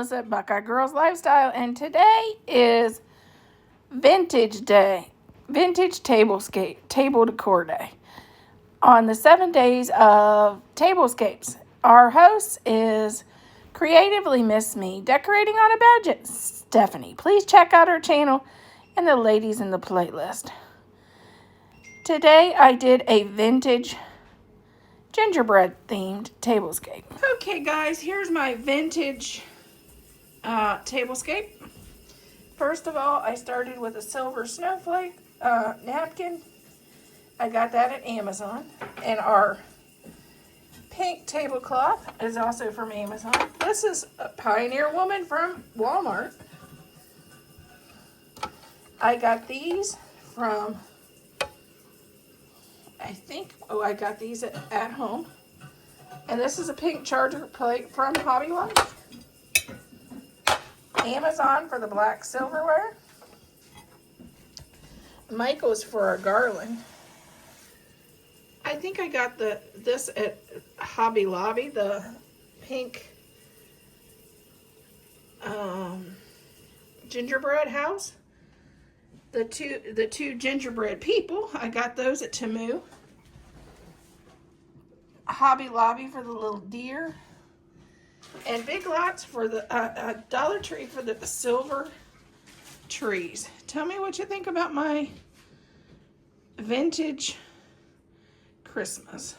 Melissa at Buckeye Girls Lifestyle, and today is Vintage Day, Vintage Table Decor Day. On the 7 days of tablescapes, our host is Creatively Miss Me, decorating on a budget, Stephanie. Please check out her channel and the ladies in the playlist. Today I did a vintage gingerbread themed tablescape. Okay guys, here's my vintage tablescape. First of all, I started with a silver snowflake napkin. I got that at Amazon. And our pink tablecloth is also from Amazon. This is a Pioneer Woman from Walmart. I got these from, I got these at home. And this is a pink charger plate from Hobby Lobby. Amazon for the black silverware. Michael's for our garland. I think I got this at Hobby Lobby, the pink gingerbread house. The two gingerbread people, I got those at Temu. Hobby Lobby for the little deer. And Big Lots for the Dollar Tree for the silver trees. Tell me what you think about my vintage Christmas.